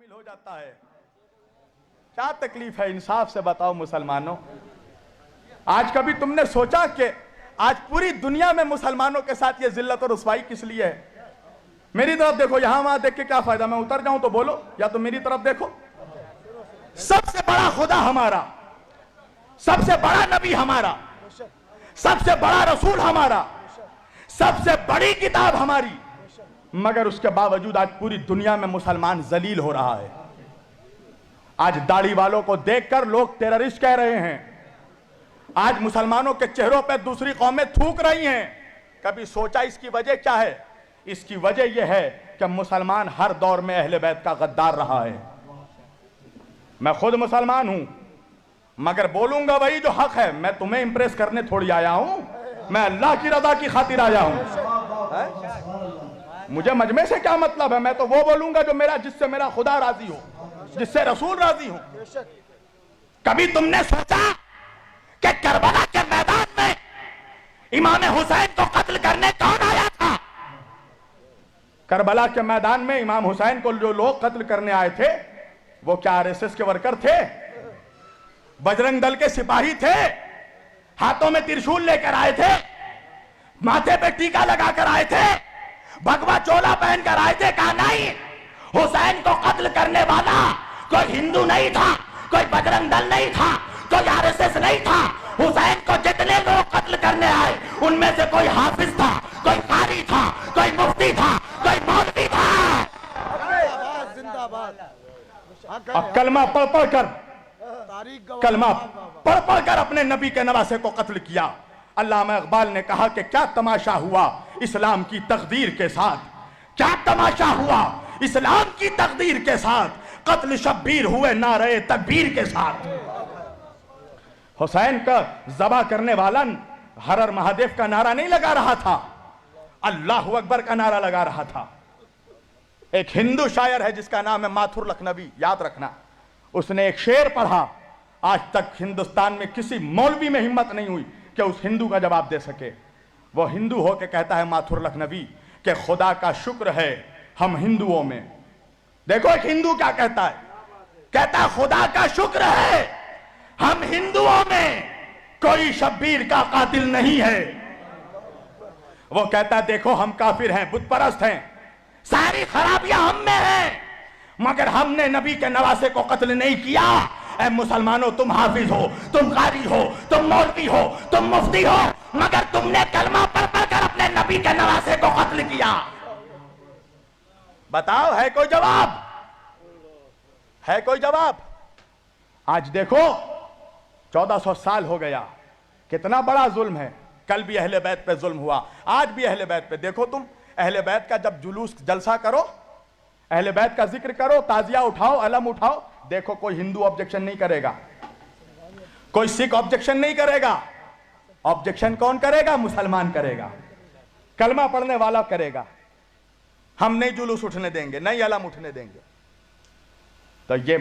شامل ہو جاتا ہے. کیا تکلیف ہے انصاف سے بتاؤ مسلمانوں. آج کبھی تم نے سوچا کہ آج پوری دنیا میں مسلمانوں کے ساتھ یہ ذلت اور رسوائی کس لیے ہے؟ میری طرف دیکھو, یہاں وہاں دیکھ کے کیا فائدہ, میں اتر جاؤں تو بولو, یا تو میری طرف دیکھو. سب سے بڑا خدا ہمارا, سب سے بڑا نبی ہمارا, سب سے بڑا رسول ہمارا, سب سے بڑی کتاب ہماری, مگر اس کے باوجود آج پوری دنیا میں مسلمان ذلیل ہو رہا ہے. آج داڑھی والوں کو دیکھ کر لوگ ٹیررسٹ کہہ رہے ہیں. آج مسلمانوں کے چہروں پہ دوسری قومیں تھوک رہی ہیں. کبھی سوچا اس کی وجہ کیا ہے؟ اس کی وجہ یہ ہے کہ مسلمان ہر دور میں اہل بیت کا غدار رہا ہے. میں خود مسلمان ہوں, مگر بولوں گا وہی جو حق ہے. میں تمہیں امپریس کرنے تھوڑی آیا ہوں, میں اللہ کی رضا کی خاطر آیا ہوں. مجھے مجمع سے کیا مطلب ہے؟ میں تو وہ بولوں گا جو جس سے میرا خدا راضی ہو, جس سے رسول راضی ہو. کبھی تم نے سوچا کہ کربلا کے میدان میں امام حسین کو قتل کرنے کون آیا تھا؟ کربلا کے میدان میں امام حسین کو جو لوگ قتل کرنے آئے تھے وہ کیا آر ایس ایس کے ورکر تھے؟ بجرنگ دل کے سپاہی تھے؟ ہاتھوں میں ترشول لے کر آئے تھے؟ ماتھے پہ ٹیکا لگا کر آئے تھے؟ بھگوا چولا پہن کر آئے تھے؟ کہا نہیں, حسین کو قتل کرنے والا کوئی ہندو نہیں تھا, کوئی بجرنگ دل نہیں تھا, کوئی آر ایس ایس نہیں تھا. حسین کو جتنے لوگ قتل کرنے آئے ان میں سے کوئی حافظ تھا, کوئی قاری تھا, کوئی مفتی تھا, کوئی مولوی تھا. اب کلمہ پڑھ پڑھ کر اپنے نبی کے نواسے کو قتل کیا. علامہ اقبال نے کہا کہ کیا تماشا ہوا اسلام کی تقدیر کے ساتھ, کیا تماشا ہوا اسلام کی تقدیر کے ساتھ, قتل شبیر ہوئے نعرہ تکبیر کے ساتھ. حسین کا ذبح کرنے والا ہر ہر مہادیو کا نعرہ نہیں لگا رہا تھا, اللہ اکبر کا نعرہ لگا رہا تھا. ایک ہندو شاعر ہے جس کا نام ہے ماتھر لکھنوی, یاد رکھنا. اس نے ایک شعر پڑھا, آج تک ہندوستان میں کسی مولوی میں ہمت نہیں ہوئی کہ اس ہندو کا جواب دے سکے. وہ ہندو ہو کے کہتا ہے ماتھر لکھنوی کہ خدا کا شکر ہے ہم ہندوؤں میں. دیکھو ایک ہندو کیا کہتا ہے, کہتا ہے خدا کا شکر ہے ہم ہندوؤں میں کوئی شبیر کا قاتل نہیں ہے. وہ کہتا ہے دیکھو ہم کافر ہیں, بت پرست ہیں, ساری خرابیاں ہم میں ہیں, مگر ہم نے نبی کے نواسے کو قتل نہیں کیا. اے مسلمانوں, تم حافظ ہو, تم قاری ہو, تم مولوی ہو, تم مفتی ہو, مگر تم نے کلمہ پڑھ پڑھ کر اپنے نبی کے نواسے کو قتل کیا. بتاؤ ہے کوئی جواب؟ ہے کوئی جواب؟ آج دیکھو 1400 سال ہو گیا, کتنا بڑا ظلم ہے. کل بھی اہل بیت پہ ظلم ہوا, آج بھی اہل بیت پہ. دیکھو تم اہل بیت کا جب جلوس جلسہ کرو, اہل بیت کا ذکر کرو, تازیہ اٹھاؤ, علم اٹھاؤ, دیکھو کوئی ہندو آبجیکشن نہیں کرے گا, کوئی سکھ آبجیکشن نہیں کرے گا. آبجیکشن کون کرے گا؟ مسلمان کرے گا, کلمہ پڑھنے والا کرے گا. ہم نہیں جلوس اٹھنے دیں گے, نہیں علم اٹھنے دیں گے. تو یہ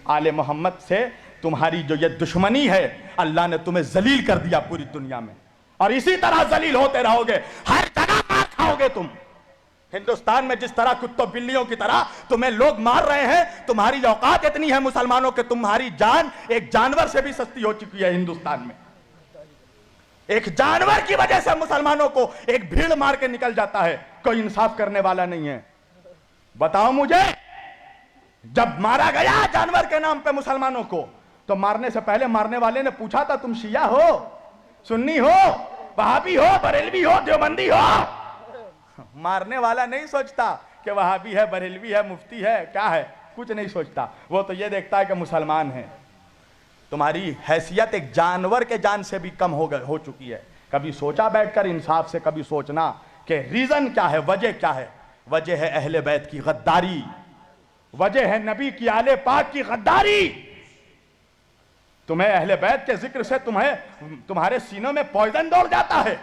آل محمد سے تمہاری جو یہ دشمنی ہے, اللہ نے تمہیں ذلیل کر دیا پوری دنیا میں, اور اسی طرح ذلیل ہوتے رہو گے. ہر جگہ مار کھاؤ گے تم. ہندوستان میں جس طرح کتوں بلیوں کی طرح تمہیں لوگ مار رہے ہیں, تمہاری اوقات اتنی ہے مسلمانوں کہ تمہاری جان ایک جانور سے بھی سستی ہو چکی ہے ہندوستان میں. ایک جانور کی وجہ سے مسلمانوں کو ایک بھیڑ مار کے نکل جاتا ہے, کوئی انصاف کرنے والا نہیں ہے. بتاؤ مجھے, جب مارا گیا جانور کے نام پہ مسلمانوں کو, تو مارنے سے پہلے مارنے والے نے پوچھا تھا تم شیعہ ہو, سنی ہو, وہابی ہو, بریلوی ہو, دیوبندی ہو؟ مارنے والا نہیں سوچتا کہ وہابی ہے, بریلوی ہے, مفتی ہے, کیا ہے, کچھ نہیں سوچتا. وہ تو یہ دیکھتا ہے کہ مسلمان ہے. تمہاری حیثیت ایک جانور کے جان سے بھی کم ہو چکی ہے. کبھی سوچا بیٹھ کر انصاف سے, کبھی سوچنا کہ ریزن کیا ہے, وجہ کیا ہے؟ وجہ ہے اہل بیت کی غداری, وجہ ہے نبی کی آل پاک کی غداری. تمہیں اہل بیت کے ذکر سے تمہارے سینوں میں پوائزن دوڑ جاتا ہے.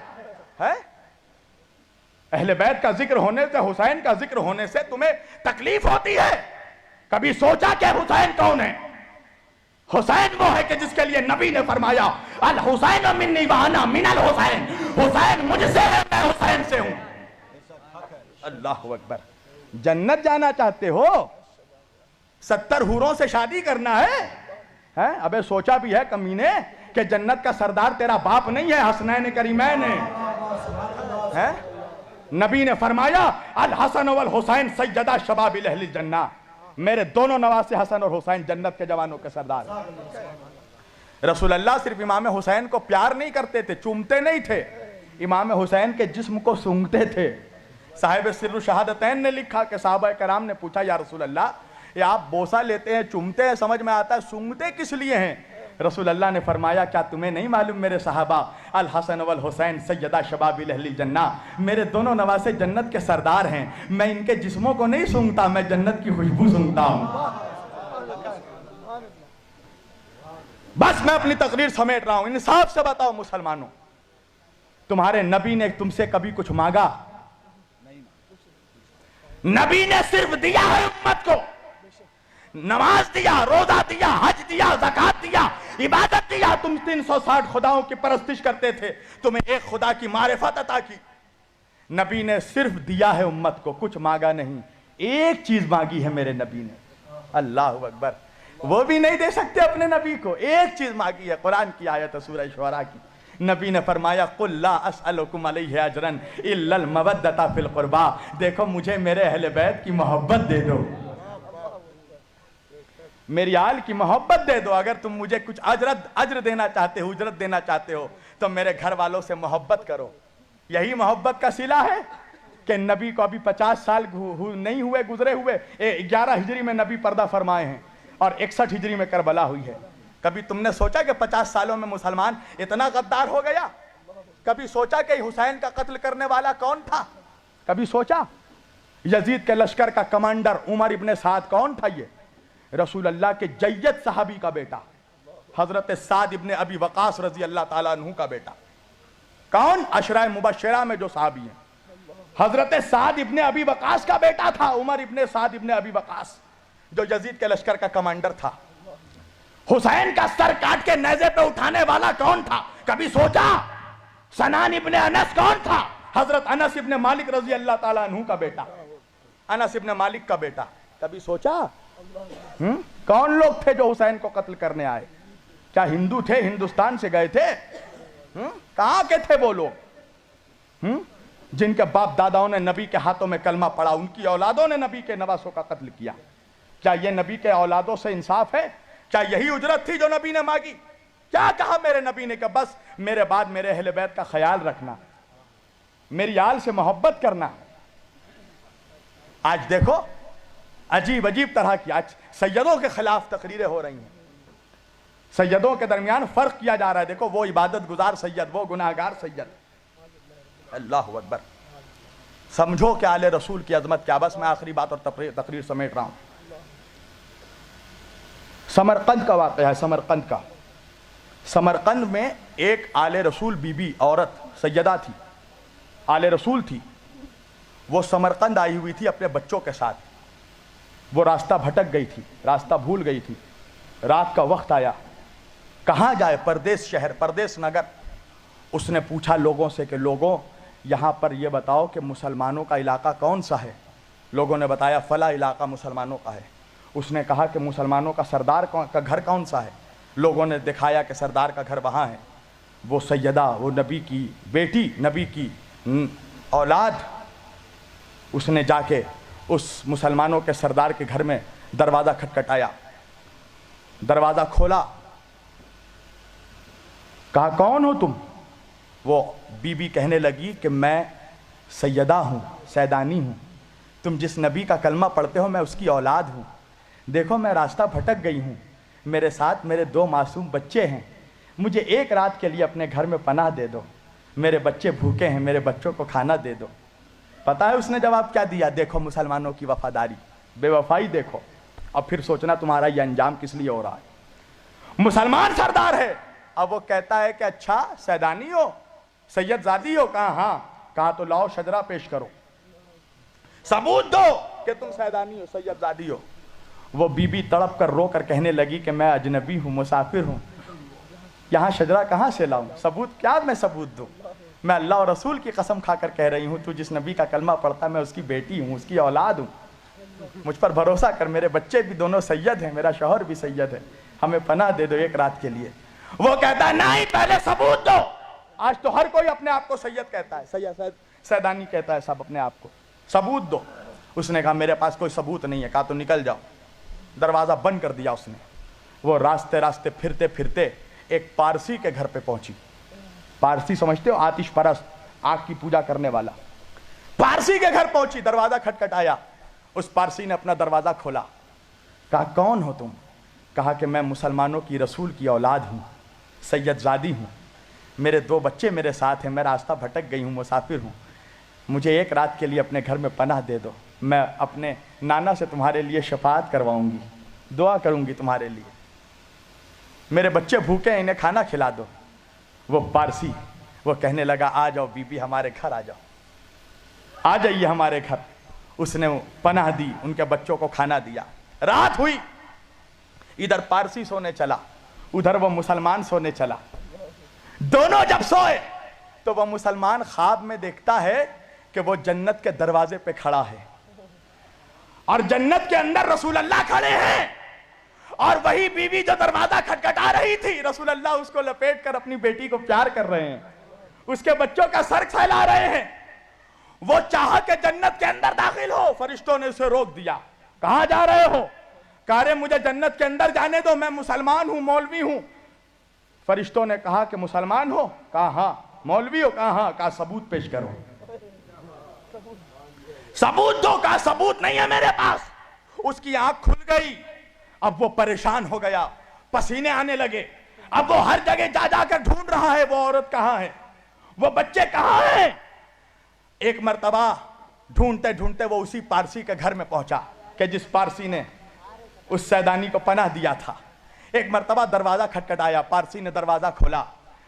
اہل بیت کا ذکر ہونے سے, حسین کا ذکر ہونے سے تمہیں تکلیف ہوتی ہے. کبھی سوچا کہ حسین کون ہے؟ حسین وہ ہے کہ جس کے لیے نبی نے فرمایا الحسین منی وانا من الحسین, حسین مجھ سے ہے, میں حسین سے ہوں. اللہ اکبر. جنت جانا چاہتے ہو 70 حوروں سے شادی کرنا ہے؟ ابے سوچا بھی ہے کمینے کہ جنت کا سردار تیرا باپ نہیں ہے، حسنین کریمین ہے؟ نبی نے فرمایا الحسن والحسین سیدہ شباب اہل الجنہ، میرے دونوں نواسے حسن اور حسین جنت کے جوانوں کے سردار۔ رسول اللہ صرف امام حسین کو پیار نہیں کرتے تھے، چومتے نہیں تھے، امام حسین کے جسم کو سونگھتے تھے۔ صاحب سر الشہادتین نے لکھا کہ صحابہ کرام نے پوچھا یا رسول اللہ، یہ آپ بوسہ لیتے ہیں، چومتے ہیں، سمجھ میں آتا ہے، سونگھتے کس لیے ہیں؟ رسول اللہ نے فرمایا کیا تمہیں نہیں معلوم میرے صحابہ، الحسن والحسین سیدہ شباب اہل الجنہ، میرے دونوں نواسے جنت کے سردار ہیں، میں ان کے جسموں کو نہیں سونگھتا، میں جنت کی خوشبو سونگھتا ہوں۔ بس میں اپنی تقریر سمیٹ رہا ہوں، انصاف سے بتاؤ مسلمانوں، تمہارے نبی نے تم سے کبھی کچھ مانگا؟ نبی نے صرف دیا ہے امت کو، نماز دیا، روزہ دیا، حج دیا، زکوٰۃ دیا، عبادت دیا۔ تم 360 خداؤں کی پرستش کرتے تھے، تمہیں ایک خدا کی معرفت عطا کی۔ نبی نے صرف دیا ہے امت کو، کچھ مانگا نہیں۔ ایک چیز مانگی ہے میرے نبی نے، اللہ اکبر، وہ بھی نہیں دے سکتے اپنے نبی کو، ایک چیز مانگی ہے، قرآن کی آیت ہے سورہ شعراء کی۔ نبی نے فرمایا قُلْ لَا أَسْأَلُكُمْ عَلَيْهِ أَجْرًا إِلَّا الْمَوَدَّةَ فِي الْقُرْبَى، دیکھو مجھے میرے اہل بیت کی محبت دے دو، میری آل کی محبت دے دو۔ اگر تم مجھے کچھ اجر دینا چاہتے ہو، اجرت دینا چاہتے ہو، تو میرے گھر والوں سے محبت کرو۔ یہی محبت کا صلہ ہے کہ نبی کو ابھی 50 سال نہیں ہوئے گزرے ہوئے، 11 ہجری میں نبی پردہ فرمائے ہیں اور 61 ہجری میں کربلا ہوئی ہے۔ کبھی تم نے سوچا کہ 50 سالوں میں مسلمان اتنا غدار ہو گیا؟ کبھی سوچا کہ حسین کا قتل کرنے والا کون تھا؟ کبھی سوچا؟ یزید کے لشکر کا کمانڈر عمر ابن سعد کون تھا؟ یہ رسول اللہ کے جید صحابی کا بیٹا، حضرت سعد ابن ابی وقاص رضی اللہ تعالیٰ عنہ کا بیٹا۔ کون؟ عشرہ مبشرہ میں جو صحابی ہیں، حضرت سعد ابن ابی وقاص کا بیٹا تھا، عمر ابن سعد ابن ابی وقاص، جو یزید کے لشکر کا کمانڈر تھا۔ حسین کا سر کاٹ کے نیزے پہ اٹھانے والا کون تھا؟ کبھی سوچا؟ سنان ابن انس کون تھا؟ حضرت انس ابن مالک رضی اللہ تعالیٰ عنہ کا بیٹا، انس ابن مالک کا بیٹا۔ کبھی سوچا؟ کون لوگ تھے جو حسین کو قتل کرنے آئے؟ کیا ہندو تھے؟ ہندوستان سے گئے تھے؟ کہاں کے تھے وہ لوگ جن کے باپ داداؤں نے نبی کے ہاتھوں میں کلمہ پڑھا، ان کی اولادوں نے نبی کے نواسوں کا قتل کیا؟ کیا یہ نبی کے اولادوں سے انصاف ہے؟ کیا یہی اجرت تھی جو نبی نے مانگی؟ کیا کہا میرے نبی نے کہ بس میرے بعد میرے اہل بیت کا خیال رکھنا، میری آل سے محبت کرنا؟ آج دیکھو عجیب عجیب طرح کی آج سیدوں کے خلاف تقریریں ہو رہی ہیں، سیدوں کے درمیان فرق کیا جا رہا ہے۔ دیکھو وہ عبادت گزار سید، وہ گناہگار سید۔ اللہ اکبر، سمجھو کہ آل رسول کی عظمت کیا۔ بس میں آخری بات اور تقریر سمیٹ رہا ہوں۔ سمرقند کا واقعہ ہے، سمرقند کا۔ سمرقند میں ایک آل رسول بی بی عورت سیدہ تھی، آل رسول تھی۔ وہ سمرقند آئی ہوئی تھی اپنے بچوں کے ساتھ۔ وہ راستہ بھٹک گئی تھی، راستہ بھول گئی تھی۔ رات کا وقت آیا، کہاں جائے؟ پردیس شہر، پردیس نگر۔ اس نے پوچھا لوگوں سے کہ لوگوں یہاں پر یہ بتاؤ کہ مسلمانوں کا علاقہ کون سا ہے؟ لوگوں نے بتایا فلاں علاقہ مسلمانوں کا ہے۔ اس نے کہا کہ مسلمانوں کا سردار کا گھر کون سا ہے؟ لوگوں نے دکھایا کہ سردار کا گھر وہاں ہے۔ وہ سیدہ، وہ نبی کی بیٹی، نبی کی اولاد، اس نے جا کے اس مسلمانوں کے سردار کے گھر میں دروازہ کھٹکھٹایا، دروازہ کھولا، کہا کون ہو تم؟ وہ بی بی کہنے لگی کہ میں سیدہ ہوں، سیدانی ہوں، تم جس نبی کا کلمہ پڑھتے ہو میں اس کی اولاد ہوں۔ دیکھو میں راستہ بھٹک گئی ہوں، میرے ساتھ میرے 2 معصوم بچے ہیں، مجھے ایک رات کے لیے اپنے گھر میں پناہ دے دو، میرے بچے بھوکے ہیں، میرے بچوں کو کھانا دے دو۔ پتہ ہے اس نے جواب کیا دیا؟ دیکھو مسلمانوں کی وفاداری، بے وفائی دیکھو، اب پھر سوچنا تمہارا یہ انجام کس لیے ہو رہا ہے۔ مسلمان سردار ہے، اب وہ کہتا ہے کہ اچھا سیدانی ہو، سید زادی ہو؟ کہا ہاں۔ کہا تو لاؤ شجرہ پیش کرو، ثبوت دو کہ تم سیدانی ہو، سید زادی ہو۔ وہ بی بی تڑپ کر رو کر کہنے لگی کہ میں اجنبی ہوں، مسافر ہوں، یہاں شجرہ کہاں سے لاؤں؟ ثبوت کیا میں ثبوت دوں؟ میں اللہ اور رسول کی قسم کھا کر کہہ رہی ہوں، تو جس نبی کا کلمہ پڑھتا میں اس کی بیٹی ہوں، اس کی اولاد ہوں۔ مجھ پر بھروسہ کر، میرے بچے بھی دونوں سید ہیں، میرا شوہر بھی سید ہے، ہمیں پناہ دے دو ایک رات کے لیے۔ وہ کہتا ہے نہیں، پہلے ثبوت دو۔ آج تو ہر کوئی اپنے آپ کو سید کہتا ہے، سید سیدانی کہتا ہے سب اپنے آپ کو، ثبوت دو۔ اس نے کہا میرے پاس کوئی ثبوت نہیں ہے۔ کہا تو نکل جاؤ۔ دروازہ بند کر دیا اس نے۔ وہ راستے پھرتے پھرتے ایک پارسی کے گھر پہ پہنچی۔ پارسی سمجھتے ہو؟ آتش پرست، آگ کی پوجا کرنے والا۔ پارسی کے گھر پہنچی، دروازہ کھٹکھٹایا۔ اس پارسی نے اپنا دروازہ کھولا۔ کہا کون ہو تم؟ کہا کہ میں مسلمانوں کی رسول کی اولاد ہوں، سید زادی ہوں، میرے 2 بچے میرے ساتھ ہیں، میں راستہ بھٹک گئی ہوں، مسافر ہوں، مجھے ایک رات کے لیے اپنے گھر میں پناہ دے دو، میں اپنے نانا سے تمہارے لیے شفاعت کرواؤں گی، دعا کروں گی تمہارے لیے، میرے بچے بھوکے ہیں، انہیں کھانا کھلا دو۔ وہ پارسی وہ کہنے لگا آ جاؤ بی بی، ہمارے گھر آ جاؤ، آ جائیے ہمارے گھر۔ اس نے پناہ دی، ان کے بچوں کو کھانا دیا۔ رات ہوئی، ادھر پارسی سونے چلا، ادھر وہ مسلمان سونے چلا۔ دونوں جب سوئے تو وہ مسلمان خواب میں دیکھتا ہے کہ وہ جنت کے دروازے پہ کھڑا ہے اور جنت کے اندر رسول اللہ کھڑے ہیں، اور وہی بیوی جو دروازہ کھٹکھٹا رہی تھی، رسول اللہ اس کو لپیٹ کر اپنی بیٹی کو پیار کر رہے ہیں، اس کے بچوں کا سر پھیلا رہے ہیں۔ وہ چاہا کہ جنت کے اندر داخل ہو، فرشتوں نے اسے روک دیا۔ کہاں جا رہے ہو؟ کہا رہے مجھے جنت کے اندر جانے دو، میں مسلمان ہوں، مولوی ہوں۔ فرشتوں نے کہا کہ مسلمان ہو؟ کہا ہاں۔ مولوی ہو؟ کہا ہاں۔ کہا ثبوت پیش کرو، ثبوت دو۔ کہا ثبوت نہیں ہے میرے پاس۔ اس کی آنکھ کھل گئی، اب وہ پریشان ہو گیا، پسینے آنے لگے، اب وہ ہر جگہ جا جا کر ڈھونڈ رہا ہے وہ عورت کہاں ہے، وہ بچے کہاں ہیں۔ ایک مرتبہ ڈھونڈتے ڈھونڈتے وہ اسی پارسی کے گھر میں پہنچا کہ جس پارسی نے اس سیدانی کو پناہ دیا تھا۔ ایک مرتبہ دروازہ کھٹکھٹایا، پارسی نے دروازہ کھولا۔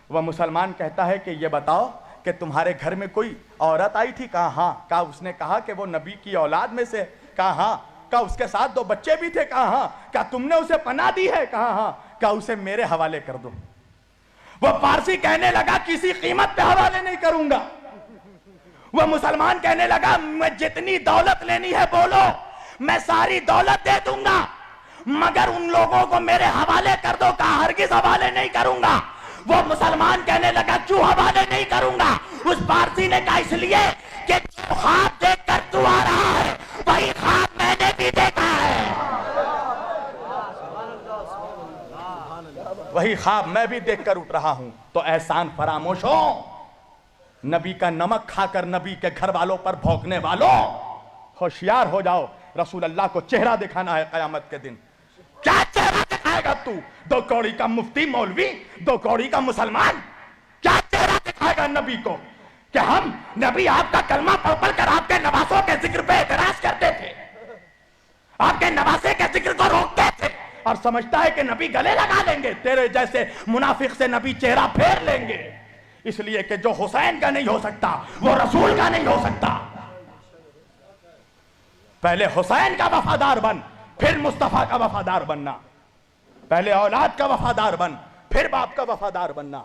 وہ مسلمان کہتا ہے کہ یہ بتاؤ کہ تمہارے گھر میں کوئی عورت آئی تھی؟ کہا ہاں۔ کہا اس نے کہا کہ وہ نبی کی اولاد میں سے؟ کہا ہاں۔ کہا اس کے ساتھ 2 بچے بھی تھے؟ کہا ہاں۔ کہا تم نے اسے پناہ دی ہے؟ کہا ہاں۔ کہا اسے میرے حوالے کر دو۔ وہ پارسی کہنے لگا کسی قیمت پہ حوالے نہیں کروں گا۔ وہ مسلمان کہنے لگا میں جتنی دولت لینی ہے بولو، میں ساری دولت دے دوں گا، مگر ان لوگوں کو میرے حوالے کر دو۔ کہا ہرگز حوالے نہیں کروں گا۔ وہ مسلمان کہنے لگا کیوں حوالے نہیں کروں گا؟ اس پارسی نے کہا اس لیے کہ جو خواب دیکھ کر تو آ رہا ہے وہی خواب میں نے بھی دیکھا ہے، وہی خواب میں بھی دیکھ کر اٹھ رہا ہوں۔ تو احسان فراموش ہو، نبی کا نمک کھا کر نبی کے گھر والوں پر بھونکنے والوں، ہوشیار ہو جاؤ، رسول اللہ کو چہرہ دکھانا ہے قیامت کے دن۔ کیا چہرہ دکھائے گا تو؟ 2 کوڑی کا مفتی مولوی، 2 کوڑی کا مسلمان، کیا چہرہ دکھائے گا نبی کو کہ ہم نبی آپ کا کلمہ پڑھ پڑھ کر آپ کے نواسوں کے ذکر پہ اعتراض کرتے تھے، آپ کے نواسے کے ذکر کو روکتے تھے، اور سمجھتا ہے کہ نبی گلے لگا لیں گے، تیرے جیسے منافق سے نبی چہرہ پھیر لیں گے، اس لیے کہ جو حسین کا نہیں ہو سکتا وہ رسول کا نہیں ہو سکتا۔ پہلے حسین کا وفادار بن، پھر مصطفیٰ کا وفادار بننا، پہلے اولاد کا وفادار بن، پھر باپ کا وفادار بننا۔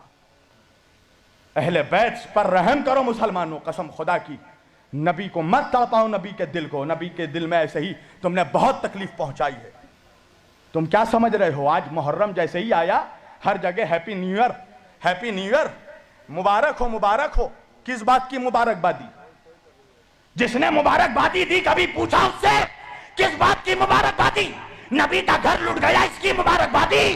اہل بیت پر رحم کرو مسلمانوں، قسم خدا کی، نبی کو مت تڑپاؤ، نبی کے دل کو، نبی کے دل میں ایسے ہی تم نے بہت تکلیف پہنچائی ہے۔ تم کیا سمجھ رہے ہو؟ آج محرم جیسے ہی آیا ہر جگہ happy new year, happy new year, مبارک ہو مبارک ہو۔ کس بات کی مبارکبادی؟ جس نے مبارکبادی دی کبھی پوچھا اس سے کس بات کی مبارکبادی؟ نبی کا گھر لٹ گیا اس کی مبارکبادی،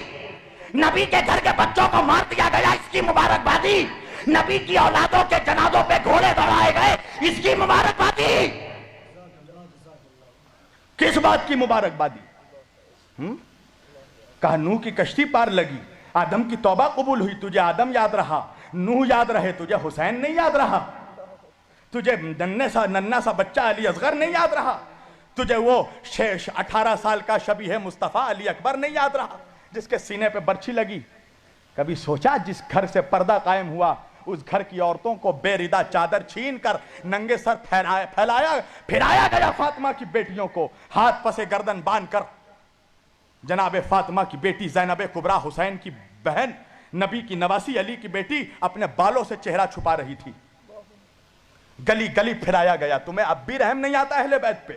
نبی کے گھر کے بچوں کو مار دیا گیا اس کی مبارکبادی، نبی کی اولادوں کے جنازوں پہ گھوڑے دوڑائے گئے اس کی مبارکبادی۔ کس بات کی مبارکبادی؟ کہا نوح کی کشتی پار لگی، آدم کی توبہ قبول ہوئی، تجھے آدم یاد رہا، نوح یاد رہے، تجھے حسین نہیں یاد رہا، تجھے ننھا سا بچہ علی اصغر نہیں یاد رہا، تجھے وہ 18 سال کا شبیہ مصطفیٰ علی اکبر نہیں یاد رہا جس کے سینے پہ برچھی لگی؟ کبھی سوچا جس گھر سے پردہ قائم ہوا اس گھر کی عورتوں کو بے ردہ چادر چھین کر ننگے سر پھرایا گیا، فاطمہ کی بیٹیوں کو ہاتھ پسے گردن باندھ کر، جناب فاطمہ کی بیٹی زینب کبریٰ حسین کی بہن، نبی کی نواسی علی کی بیٹی اپنے بالوں سے چہرہ چھپا رہی تھی، گلی گلی پھرایا گیا۔ تمہیں اب بھی رحم نہیں آتا اہل بیت پہ؟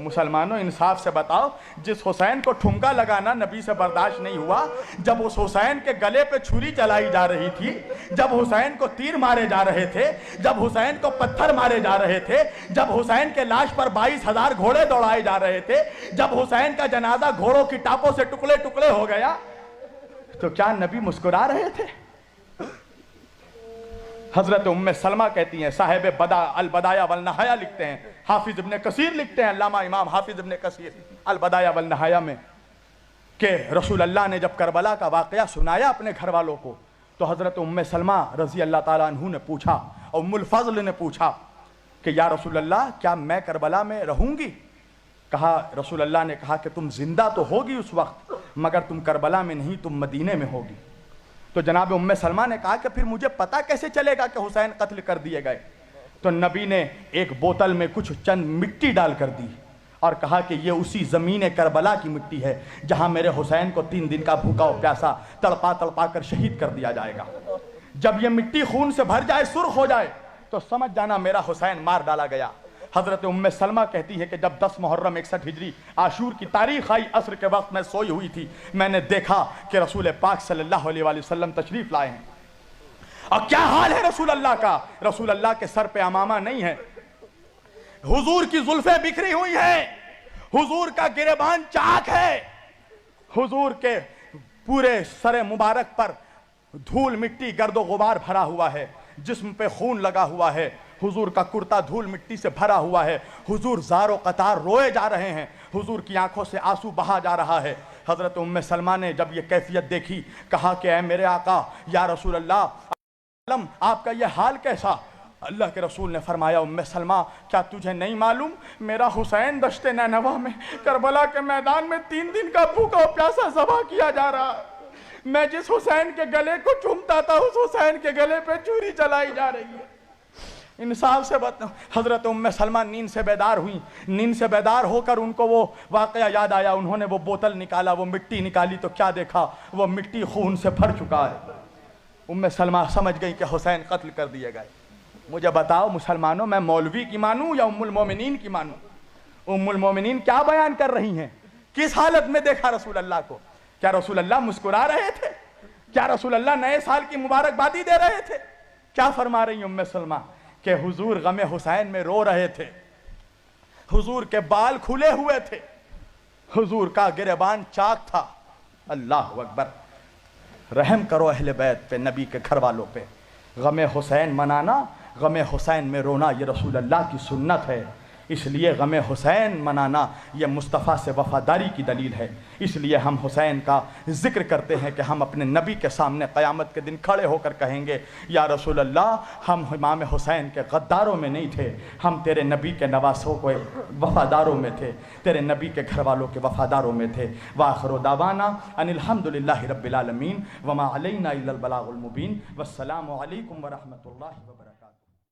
مسلمانوں انصاف سے بتاؤ، جس حسین کو ٹھمکا لگانا نبی سے برداشت نہیں ہوا، جب اس حسین کے گلے پہ چھری چلائی جا رہی تھی، جب حسین کو تیر مارے جا رہے تھے، جب حسین کو پتھر مارے جا رہے تھے، جب حسین کے لاش پر 22,000 گھوڑے دوڑائے جا رہے تھے، جب حسین کا جنازہ گھوڑوں کی ٹاپوں سے ٹکڑے ٹکڑے ہو گیا، تو کیا نبی مسکرا رہے تھے؟ حضرت ام سلمہ کہتی ہیں، صاحب البدایہ والنہایہ لکھتے ہیں، حافظ ابن کثیر لکھتے ہیں، علامہ امام حافظ ابن کثیر البدایہ والنہایہ میں، کہ رسول اللہ نے جب کربلا کا واقعہ سنایا اپنے گھر والوں کو، تو حضرت ام سلمہ رضی اللہ تعالیٰ عنہ نے پوچھا، ام الفضل نے پوچھا کہ یا رسول اللہ کیا میں کربلا میں رہوں گی؟ کہا، رسول اللہ نے کہا کہ تم زندہ تو ہوگی اس وقت، مگر تم کربلا میں نہیں، تم مدینے میں ہوگی۔ تو جناب ام سلمہ نے کہا کہ پھر مجھے پتہ کیسے چلے گا کہ حسین قتل کر دیے گئے؟ تو نبی نے ایک بوتل میں کچھ چند مٹی ڈال کر دی اور کہا کہ یہ اسی زمین کربلا کی مٹی ہے جہاں میرے حسین کو 3 دن کا بھوکا و پیاسا تڑپا تڑپا کر شہید کر دیا جائے گا۔ جب یہ مٹی خون سے بھر جائے، سرخ ہو جائے، تو سمجھ جانا میرا حسین مار ڈالا گیا۔ حضرت ام سلمہ کہتی ہے کہ جب 10 محرم 61 ہجری عاشور کی تاریخ آئی، عصر کے وقت میں سوئی ہوئی تھی، میں نے دیکھا کہ رسول پاک صلی اللہ علیہ وآلہ وسلم تشریف لائے ہیں۔ اور کیا حال ہے رسول اللہ کا؟ رسول اللہ کے سر پہ امامہ نہیں ہے، حضور کی زلفیں بکھری ہوئی ہیں، حضور کا گریبان چاک ہے، حضور کے پورے سر مبارک پر دھول مٹی گرد و غبار بھرا ہوا ہے، جسم پہ خون لگا ہوا ہے، حضور کا کرتا دھول مٹی سے بھرا ہوا ہے، حضور زار و قطار روئے جا رہے ہیں، حضور کی آنکھوں سے آنسو بہا جا رہا ہے۔ حضرت ام سلمہ نے جب یہ کیفیت دیکھی، کہا کہ اے میرے آقا یا رسول اللہ، آپ کا یہ حال کیسا؟ اللہ کے رسول نے فرمایا، ام سلمہ کیا تجھے نہیں معلوم میرا حسین دشت نینوا میں کربلا کے میدان میں 3 دن کا بھوکا و پیاسا ذبح کیا جا رہا ہے، میں جس حسین کے گلے کو چومتا تھا اس حسین کے گلے پہ چھری چلائی جا رہی ہے۔ انصاف سے بات، حضرت ام سلمہ نیند سے بیدار ہوئی، نیند سے بیدار ہو کر ان کو وہ واقعہ یاد آیا، انہوں نے وہ بوتل نکالا، وہ مٹی نکالی، تو کیا دیکھا؟ وہ مٹی خون سے بھر چکا ہے۔ ام سلمہ سمجھ گئی کہ حسین قتل کر دیے گئے۔ مجھے بتاؤ مسلمانوں، میں مولوی کی مانوں یا ام المومنین کی مانوں؟ ام المومنین کیا بیان کر رہی ہیں؟ کس حالت میں دیکھا رسول اللہ کو؟ کیا رسول اللہ مسکرا رہے تھے؟ کیا رسول اللہ نئے سال کی مبارکبادی دے رہے تھے؟ کیا فرما رہی ام سلمہ؟ کہ حضور غم حسین میں رو رہے تھے، حضور کے بال کھلے ہوئے تھے، حضور کا گریبان چاک تھا۔ اللہ اکبر! رحم کرو اہل بیت پہ، نبی کے گھر والوں پہ۔ غم حسین منانا، غم حسین میں رونا، یہ رسول اللہ کی سنت ہے۔ اس لیے غم حسین منانا یہ مصطفیٰ سے وفاداری کی دلیل ہے۔ اس لیے ہم حسین کا ذکر کرتے ہیں کہ ہم اپنے نبی کے سامنے قیامت کے دن کھڑے ہو کر کہیں گے، یا رسول اللہ ہم امام حسین کے غداروں میں نہیں تھے، ہم تیرے نبی کے نواسوں کو وفاداروں میں تھے، تیرے نبی کے گھر والوں کے وفاداروں میں تھے۔ وآخر دعوانا ان الحمدللہ رب العالمین وما علینا الا البلاغ المبین، والسلام علیکم ورحمۃ اللہ وبرکاتہ۔